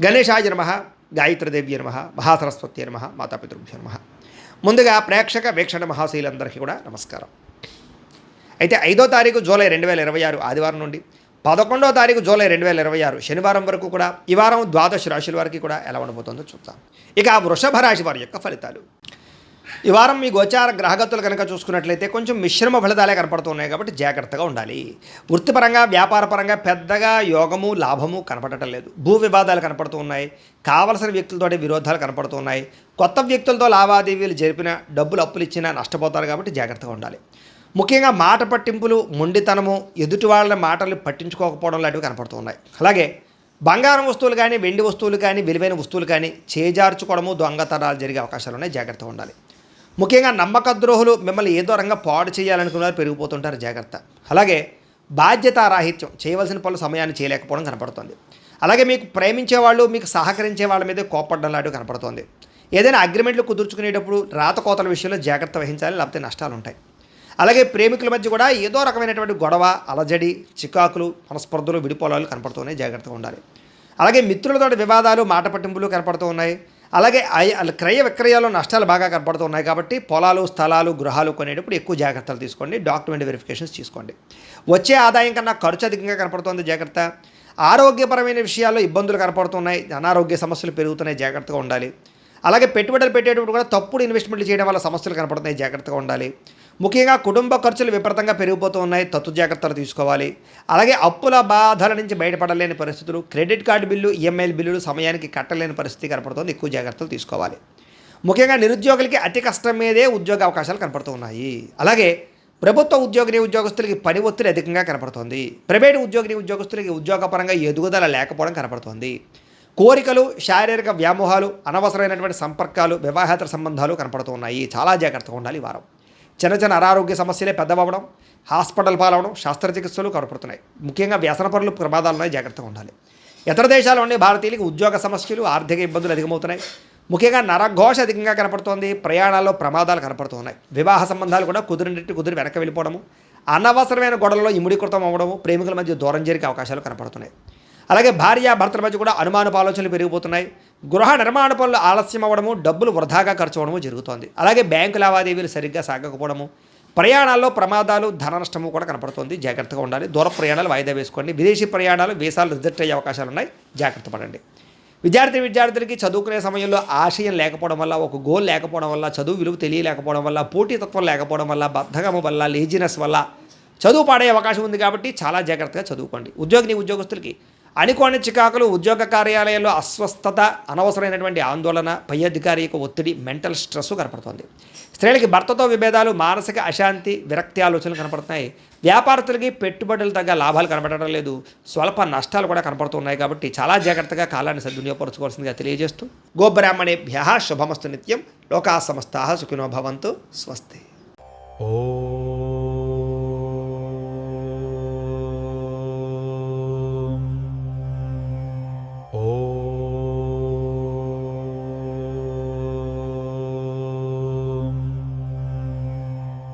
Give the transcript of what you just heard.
గణేశాయ నమః, గాయత్రీదేవ్య నమః, మహాసరస్వతి నమః, మాతాపితృభ్యో నమః. ముందుగా ప్రేక్షక వీక్షణ మహాశీలందరికీ కూడా నమస్కారం. అయితే 5వ తారీఖు జూలై 2026 ఆదివారం నుండి 11వ తారీఖు జూలై 2026 శనివారం వరకు కూడా ఈ వారం ద్వాదశ రాశుల వారికి కూడా ఎలా ఉండబోతుందో చూద్దాం. ఇక వృషభ రాశి వారి యొక్క ఫలితాలు. ఈ వారం మీ గోచార గ్రహగతులు కనుక చూసుకున్నట్లయితే కొంచెం మిశ్రమ ఫలితాలే కనపడుతున్నాయి కాబట్టి జాగ్రత్తగా ఉండాలి. వృత్తిపరంగా వ్యాపారపరంగా పెద్దగా యోగము లాభము కనపడటం లేదు. భూ వివాదాలు కనపడుతూ ఉన్నాయి. కావలసిన వ్యక్తులతోటి విరోధాలు కనపడుతూ ఉన్నాయి. కొత్త వ్యక్తులతో లావాదేవీలు జరిపిన డబ్బులు అప్పులు ఇచ్చినా నష్టపోతారు కాబట్టి జాగ్రత్తగా ఉండాలి. ముఖ్యంగా మాట పట్టింపులు, మొండితనము, ఎదుటి వాళ్ళ మాటలు పట్టించుకోకపోవడం లాంటివి కనపడుతూ ఉన్నాయి. అలాగే బంగారం వస్తువులు కానీ వెండి వస్తువులు కానీ విలువైన వస్తువులు కానీ చేజార్చుకోవడము, దొంగతనాలు జరిగే అవకాశాలు ఉన్నాయి. జాగ్రత్తగా ఉండాలి. ముఖ్యంగా నమ్మక ద్రోహులు మిమ్మల్ని ఏదో రంగా పాడు చేయాలనుకున్నారు పెరిగిపోతుంటారు. జాగ్రత్త. అలాగే బాధ్యతారాహిత్యం, చేయవలసిన పనులు సమయాన్ని చేయలేకపోవడం కనపడుతుంది. అలాగే మీకు ప్రేమించే వాళ్ళు మీకు సహకరించే వాళ్ళ మీద కోపడ్డం లాంటివి కనపడుతుంది. ఏదైనా అగ్రిమెంట్లు కుదుర్చుకునేటప్పుడు రాతకోతల విషయంలో జాగ్రత్త వహించాలి, లేకపోతే నష్టాలు ఉంటాయి. అలాగే ప్రేమికుల మధ్య కూడా ఏదో రకమైనటువంటి గొడవ, అలజడి, చికాకులు, మనస్పర్ధలు, విడిపోలాలు కనపడుతున్నాయి. జాగ్రత్తగా ఉండాలి. అలాగే మిత్రులతో వివాదాలు, మాట పట్టింపులు కనపడుతూ ఉన్నాయి. అలాగే క్రయ విక్రయాలు నష్టాలు బాగా కనపడుతున్నాయి కాబట్టి పొలాలు, స్థలాలు, గృహాలు కొనేటప్పుడు ఎక్కువ జాగ్రత్తలు తీసుకోండి. డాక్యుమెంట్ వెరిఫికేషన్స్ తీసుకోండి. వచ్చే ఆదాయం కన్నా ఖర్చు అధికంగా కనపడుతుంది. జాగ్రత్త. ఆరోగ్యపరమైన విషయాల్లో ఇబ్బందులు కనపడుతున్నాయి. అనారోగ్య సమస్యలు పెరుగుతున్నాయి. జాగ్రత్తగా ఉండాలి. అలాగే పెట్టుబడులు పెట్టేటప్పుడు కూడా తప్పుడు ఇన్వెస్ట్మెంట్లు చేయడం వల్ల సమస్యలు కనపడుతున్నాయి. జాగ్రత్తగా ఉండాలి. ముఖ్యంగా కుటుంబ ఖర్చులు విపరీతంగా పెరిగిపోతూ ఉన్నాయి. తత్తు జాగ్రత్తలు తీసుకోవాలి. అలాగే అప్పుల బాధల నుంచి బయటపడలేని పరిస్థితులు, క్రెడిట్ కార్డు బిల్లు, ఈఎంఐ బిల్లులు సమయానికి కట్టలేని పరిస్థితి కనపడుతుంది. ఎక్కువ జాగ్రత్తలు తీసుకోవాలి. ముఖ్యంగా నిరుద్యోగులకి అతి కష్టం మీదే ఉద్యోగ అవకాశాలు కనపడుతూ ఉన్నాయి. అలాగే ప్రభుత్వ ఉద్యోగస్తులకి పని ఒత్తిడి అధికంగా కనపడుతోంది. ప్రైవేటు ఉద్యోగస్తులకి ఉద్యోగపరంగా ఎదుగుదల లేకపోవడం కనపడుతోంది. కోరికలు, శారీరక వ్యామోహాలు, అనవసరమైనటువంటి సంపర్కాలు, వివాహేతర సంబంధాలు కనపడుతూ ఉన్నాయి. చాలా జాగ్రత్తగా ఉండాలి. ఈ వారం చిన్న చిన్న అనారోగ్య సమస్యలే పెద్దవడం, హాస్పిటల్ పాలవడం, శస్త్రచికిత్సలు కనపడుతున్నాయి. ముఖ్యంగా వ్యసనపరులు ప్రమాదాలు ఉన్నాయి. జాగ్రత్తగా ఉండాలి. ఇతర దేశాల్లో ఉండే భారతీయులకు ఉద్యోగ సమస్యలు, ఆర్థిక ఇబ్బందులు అధికమవుతున్నాయి. ముఖ్యంగా నరఘోష అధికంగా కనపడుతోంది. ప్రయాణాల్లో ప్రమాదాలు కనపడుతున్నాయి. వివాహ సంబంధాలు కూడా కుదిరి వెనక్కి వెళ్ళిపోవడము, అనవసరమైన గొడవల్లో ఇముడీకృతం అవ్వడము, ప్రేమికుల మధ్య దూరం జరిగే అవకాశాలు కనపడుతున్నాయి. అలాగే భార్యాభర్తల మధ్య కూడా అనుమానపు ఆలోచనలు పెరిగిపోతున్నాయి. గృహ నిర్మాణ పనులు ఆలస్యం అవ్వడము, డబ్బులు వృధాగా ఖర్చు అవ్వడము జరుగుతోంది. అలాగే బ్యాంకు లావాదేవీలు సరిగ్గా సాగకపోవడము, ప్రయాణాల్లో ప్రమాదాలు, ధన నష్టము కూడా కనపడుతుంది. జాగ్రత్తగా ఉండాలి. దూర ప్రయాణాలు వాయిదా వేసుకోండి. విదేశీ ప్రయాణాలు, వీసాలు రిజెక్ట్ అయ్యే అవకాశాలు ఉన్నాయి. జాగ్రత్త పడండి. విద్యార్థులకి చదువుకునే సమయంలో ఆశయం లేకపోవడం వల్ల, ఒక గోల్ లేకపోవడం వల్ల, చదువు విలువ తెలియలేకపోవడం వల్ల, పోటీతత్వం లేకపోవడం వల్ల, బద్ధకము వల్ల, లేజినెస్ వల్ల చదువు పాడే అవకాశం ఉంది. కాబట్టి చాలా జాగ్రత్తగా చదువుకోండి. ఉద్యోగస్తులకి అనుకోని చికాకులు, ఉద్యోగ కార్యాలయాల్లో అస్వస్థత, అనవసరమైనటువంటి ఆందోళన, పై అధికారి యొక్క ఒత్తిడి, మెంటల్ స్ట్రెస్ కనపడుతుంది. స్త్రీలకి భర్తతో విభేదాలు, మానసిక అశాంతి, విరక్తి ఆలోచనలు కనపడుతున్నాయి. వ్యాపారస్తులకి పెట్టుబడులు తగ్గ లాభాలు కనపడటం లేదు. స్వల్ప నష్టాలు కూడా కనపడుతున్నాయి. కాబట్టి చాలా జాగ్రత్తగా కాలాన్ని సద్వినియోగపరచుకోవాల్సిందిగా తెలియజేస్తూ గోబ్రాహ్మణేభ్యః శుభమస్తు నిత్యం. లోకా సమస్తాః సుఖినో భవంతు. స్వస్తి. ఓం